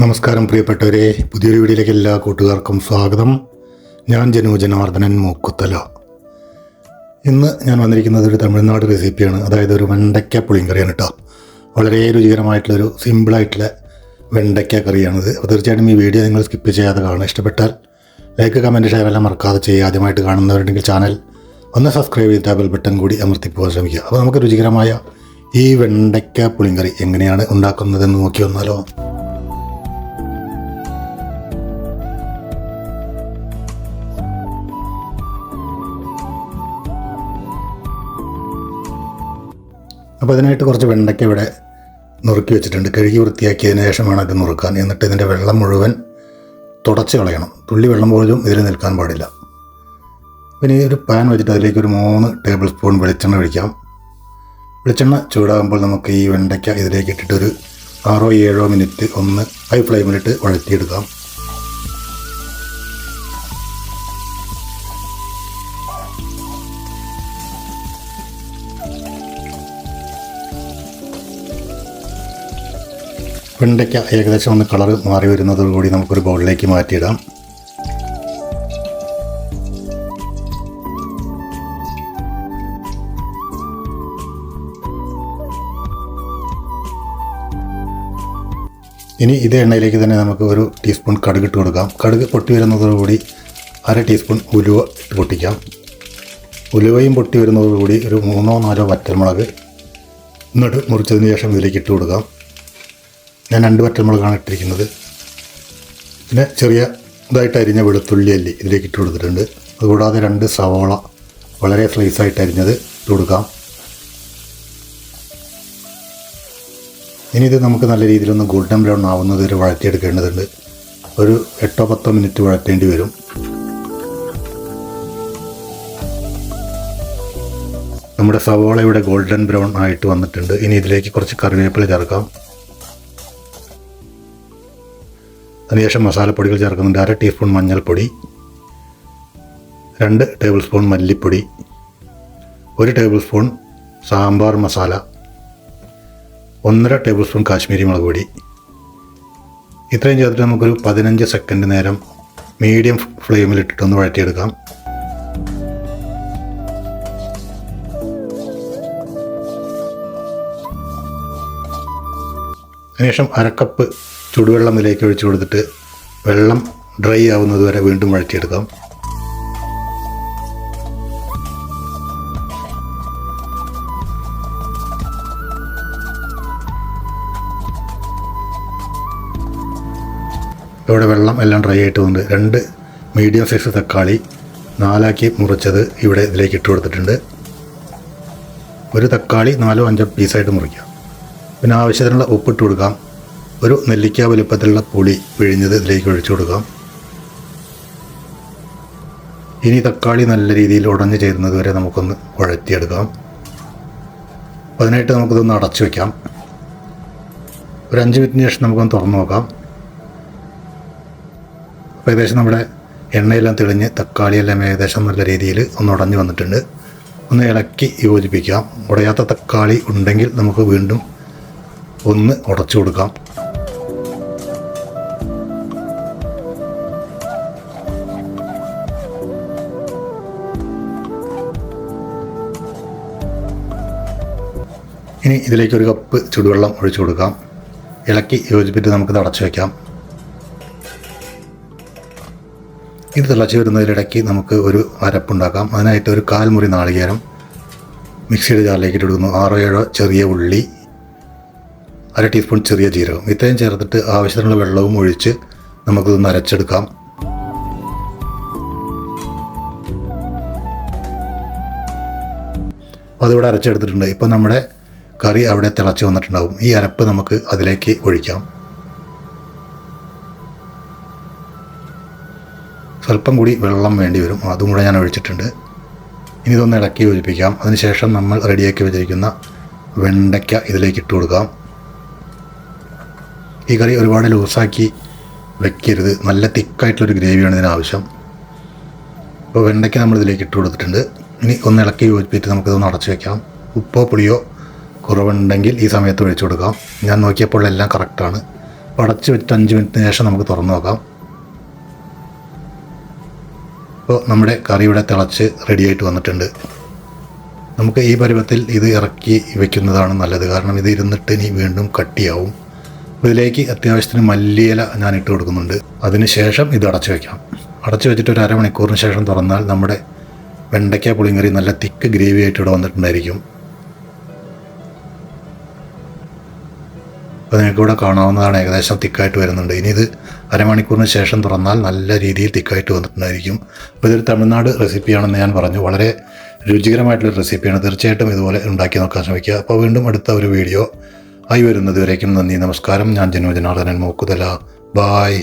നമസ്കാരം പ്രിയപ്പെട്ടവരെ, പുതിയൊരു വീഡിയോയിലേക്ക് എല്ലാ കൂട്ടുകാർക്കും സ്വാഗതം. ഞാൻ ജനാർദ്ദനൻ മൂക്കുത്തല. ഇന്ന് ഞാൻ വന്നിരിക്കുന്നത് ഒരു തമിഴ്നാട് റെസിപ്പിയാണ്. അതായത് ഒരു വെണ്ടയ്ക്ക പുളിങ്കറിയാണ് കേട്ടോ. വളരെ രുചികരമായിട്ടുള്ളൊരു സിമ്പിളായിട്ടുള്ള വെണ്ടയ്ക്ക കറിയാണിത്. അപ്പോൾ തീർച്ചയായിട്ടും ഈ വീഡിയോ നിങ്ങൾ സ്കിപ്പ് ചെയ്യാതെ കാണുക. ഇഷ്ടപ്പെട്ടാൽ ലൈക്ക്, കമൻറ്റ്, ഷെയർ എല്ലാം മറക്കാതെ ചെയ്യുക. ആദ്യമായിട്ട് കാണുന്നവരുണ്ടെങ്കിൽ ചാനൽ ഒന്ന് സബ്സ്ക്രൈബ് ചെയ്തിട്ട് ബെൽ ബട്ടൺ കൂടി അമർത്തിപ്പോകാൻ ശ്രമിക്കുക. അപ്പോൾ നമുക്ക് രുചികരമായ ഈ വെണ്ടയ്ക്ക പുളിങ്കറി എങ്ങനെയാണ് ഉണ്ടാക്കുന്നതെന്ന് നോക്കി വന്നാലോ. അപ്പോൾ അതിനായിട്ട് കുറച്ച് വെണ്ടയ്ക്ക ഇവിടെ നുറുക്കി വെച്ചിട്ടുണ്ട്. കഴുകി വൃത്തിയാക്കിയതിന് ശേഷം വേണം ഇത് നുറുക്കാൻ. എന്നിട്ട് ഇതിൻ്റെ വെള്ളം മുഴുവൻ തുടച്ച് കളയണം. തുള്ളി വെള്ളം പോലും ഇതിൽ നിൽക്കാൻ പാടില്ല. പിന്നെ ഒരു പാൻ വെച്ചിട്ട് അതിലേക്ക് ഒരു 3 ടേബിൾ സ്പൂൺ വെളിച്ചെണ്ണ ഒഴിക്കാം. വെളിച്ചെണ്ണ ചൂടാകുമ്പോൾ നമുക്ക് ഈ വെണ്ടയ്ക്ക ഇതിലേക്ക് ഇട്ടിട്ട് ഒരു 6-7 മിനിറ്റ് ഒന്ന് ഹൈ ഫ്ലെയിമിലിട്ട് വഴറ്റിയെടുക്കാം. വെണ്ടയ്ക്ക ഏകദേശം ഒന്ന് കളർ മാറി വരുന്നതോടുകൂടി നമുക്കൊരു ബൗളിലേക്ക് മാറ്റിയിടാം. ഇനി ഇതേ എണ്ണയിലേക്ക് തന്നെ നമുക്ക് ഒരു ടീസ്പൂൺ കടുക് ഇട്ട് കൊടുക്കാം. കടുക് പൊട്ടി വരുന്നതോടുകൂടി 1/2 ടീസ്പൂൺ ഉലുവ ഇട്ട് പൊട്ടിക്കാം. ഉലുവയും പൊട്ടി വരുന്നതോടുകൂടി ഒരു 3-4 വറ്റൽമുളക് എന്നിട്ട് മുറിച്ചതിന് ശേഷം ഇതിലേക്ക് ഇട്ട് കൊടുക്കാം. ഞാൻ 2 വറ്റൽമുളകാണ് ഇട്ടിരിക്കുന്നത്. പിന്നെ ചെറിയ ഇതായിട്ട് അരിഞ്ഞ വെളുത്തുള്ളി അല്ലി ഇതിലേക്ക് ഇട്ട് കൊടുത്തിട്ടുണ്ട്. അതുകൂടാതെ 2 സവോള വളരെ സ്ലൈസായിട്ട് അരിഞ്ഞത് ഇട്ട് കൊടുക്കാം. ഇനി ഇത് നമുക്ക് നല്ല രീതിയിലൊന്ന് ഗോൾഡൻ ബ്രൗൺ ആവുന്നത് വരെ വഴറ്റിയെടുക്കേണ്ടതുണ്ട്. ഒരു 8-10 മിനിറ്റ് വഴറ്റേണ്ടി വരും. നമ്മുടെ സവോള ഇവിടെ ഗോൾഡൻ ബ്രൗൺ ആയിട്ട് വന്നിട്ടുണ്ട്. ഇനി ഇതിലേക്ക് കുറച്ച് കറിവേപ്പില ചേർക്കാം. അതിനുശേഷം മസാലപ്പൊടികൾ ചേർക്കുന്നുണ്ട്. 1/2 ടീസ്പൂൺ മഞ്ഞൾപ്പൊടി, 2 ടേബിൾ സ്പൂൺ മല്ലിപ്പൊടി, 1 table spoon sambar masala, 1.5 table spoon Kashmiri മുളക് പൊടി. ഇത്രയും ചേർത്തിട്ട് നമുക്കൊരു 15 സെക്കൻഡ് നേരം മീഡിയം ഫ്ലെയിമിലിട്ടിട്ടൊന്ന് വഴറ്റിയെടുക്കാം. അതിനുശേഷം 1/2 കപ്പ് ചൂടുവെള്ളം ഇതിലേക്ക് ഒഴിച്ചു കൊടുത്തിട്ട് വെള്ളം ഡ്രൈ ആവുന്നത് വരെ വീണ്ടും വഴറ്റിയെടുക്കാം. ഇവിടെ വെള്ളം എല്ലാം ഡ്രൈ ആയിട്ട് വന്ന് 2 മീഡിയം സൈസ് തക്കാളി 4ആക്കി മുറിച്ചത് ഇവിടെ ഇതിലേക്ക് ഇട്ട് കൊടുത്തിട്ടുണ്ട്. ഒരു തക്കാളി 4-5 പീസായിട്ട് മുറിക്കാം. പിന്നെ ആവശ്യത്തിനുള്ള ഉപ്പിട്ട് കൊടുക്കാം. ഒരു നെല്ലിക്ക വലുപ്പത്തിലുള്ള പുളി പിഴിഞ്ഞത് ഇതിലേക്ക് ഒഴിച്ചു കൊടുക്കാം. ഇനി തക്കാളി നല്ല രീതിയിൽ ഉടഞ്ഞു ചേരുന്നത് വരെ നമുക്കൊന്ന് വഴറ്റിയെടുക്കാം. അപ്പോൾ അതിനായിട്ട് നമുക്കിതൊന്ന് അടച്ചു വയ്ക്കാം. ഒരു 5 മിനിറ്റിന് ശേഷം നമുക്കൊന്ന് തുറന്നു നോക്കാം. അപ്പോൾ ഏകദേശം നമ്മുടെ എണ്ണയെല്ലാം തെളിഞ്ഞ് തക്കാളിയെല്ലാം ഏകദേശം നല്ല രീതിയിൽ ഒന്ന് ഉടഞ്ഞു വന്നിട്ടുണ്ട്. ഒന്ന് ഇളക്കി യോജിപ്പിക്കാം. ഉടയാത്ത തക്കാളി ഉണ്ടെങ്കിൽ നമുക്ക് വീണ്ടും ഒന്ന് ഉടച്ചു കൊടുക്കാം. ഇനി ഇതിലേക്ക് 1 കപ്പ് ചൂടുവെള്ളം ഒഴിച്ചു കൊടുക്കാം. ഇളക്കി യോജിപ്പിച്ച് നമുക്കിത് അടച്ചു വയ്ക്കാം. ഇത് തിളച്ച് വരുന്നതിലിടയ്ക്ക് നമുക്ക് ഒരു അരപ്പുണ്ടാക്കാം. അതിനായിട്ട് ഒരു 1/4 മുറി നാളികേരം മിക്സിയുടെ ജാറിലേക്ക് ഇട്ടെടുക്കുന്നു. 6-7 ചെറിയ ഉള്ളി, 1/2 ടീസ്പൂൺ ചെറിയ ജീരകം, ഇത്രയും ചേർത്തിട്ട് ആവശ്യത്തിനുള്ള വെള്ളവും ഒഴിച്ച് നമുക്കിതൊന്ന് അരച്ചെടുക്കാം. അതിവിടെ അരച്ചെടുത്തിട്ടുണ്ട്. ഇപ്പോൾ നമ്മുടെ കറി അവിടെ തിളച്ച് വന്നിട്ടുണ്ടാവും. ഈ അരപ്പ് നമുക്ക് അതിലേക്ക് ഒഴിക്കാം. സ്വല്പം കൂടി വെള്ളം വേണ്ടി വരും. അതും കൂടെ ഞാൻ ഒഴിച്ചിട്ടുണ്ട്. ഇനി ഇതൊന്ന് ഇളക്കി യോജിപ്പിക്കാം. അതിനുശേഷം നമ്മൾ റെഡിയാക്കി വെച്ചിരിക്കുന്ന വെണ്ടയ്ക്ക ഇതിലേക്ക് ഇട്ട് കൊടുക്കാം. ഈ കറി ഒരുപാട് ലൂസാക്കി വെക്കരുത്. നല്ല തിക്കായിട്ടുള്ളൊരു ഗ്രേവിയാണ് ഇതിനാവശ്യം. അപ്പോൾ വെണ്ടയ്ക്ക നമ്മൾ ഇതിലേക്ക് ഇട്ട് കൊടുത്തിട്ടുണ്ട്. ഇനി ഒന്ന് ഇളക്കി യോജിപ്പിച്ച് നമുക്കിതൊന്ന് അടച്ചു വയ്ക്കാം. ഉപ്പോ പുളിയോ കുറവുണ്ടെങ്കിൽ ഈ സമയത്ത് ഒഴിച്ചു കൊടുക്കാം. ഞാൻ നോക്കിയപ്പോൾ എല്ലാം കറക്റ്റാണ്. അപ്പോൾ അടച്ച് വെച്ചിട്ട് 5 മിനിറ്റിന് ശേഷം നമുക്ക് തുറന്ന് നോക്കാം. അപ്പോൾ നമ്മുടെ കറി ഇവിടെ തിളച്ച് റെഡിയായിട്ട് വന്നിട്ടുണ്ട്. നമുക്ക് ഈ പരുവത്തിൽ ഇത് ഇറക്കി വയ്ക്കുന്നതാണ് നല്ലത്, കാരണം ഇത് ഇരുന്നിട്ട് ഇനി വീണ്ടും കട്ടിയാവും. ഇതിലേക്ക് അത്യാവശ്യത്തിന് മല്ലിയില ഞാൻ ഇട്ട് കൊടുക്കുന്നുണ്ട്. അതിന് ശേഷം ഇത് അടച്ചു വയ്ക്കാം. അടച്ചു വെച്ചിട്ട് ഒരു അരമണിക്കൂറിന് ശേഷം തുറന്നാൽ നമ്മുടെ വെണ്ടയ്ക്ക പുളിങ്കറി നല്ല തിക്ക് ഗ്രേവി ആയിട്ട് ഇവിടെ വന്നിട്ടുണ്ടായിരിക്കും. അപ്പോൾ നിങ്ങൾക്ക് ഇവിടെ കാണാവുന്നതാണ്, ഏകദേശം തിക്കായിട്ട് വരുന്നുണ്ട്. ഇനി ഇത് അരമണിക്കൂറിന് ശേഷം തുറന്നാൽ നല്ല രീതിയിൽ തിക്കായിട്ട് വന്നിട്ടുണ്ടായിരിക്കും. അപ്പോൾ ഇതൊരു തമിഴ്നാട് റെസിപ്പിയാണെന്ന് ഞാൻ പറഞ്ഞു. വളരെ രുചികരമായിട്ടുള്ളൊരു റെസിപ്പിയാണ്. തീർച്ചയായിട്ടും ഇതുപോലെ ഉണ്ടാക്കി നോക്കാൻ ശ്രമിക്കുക. അപ്പോൾ വീണ്ടും അടുത്ത ഒരു വീഡിയോ ആയി വരുന്നത് വരേക്കും നന്ദി, നമസ്കാരം. ഞാൻ ജനോജനാർദ്ദനൻ മൂക്കുതല. ബായ്.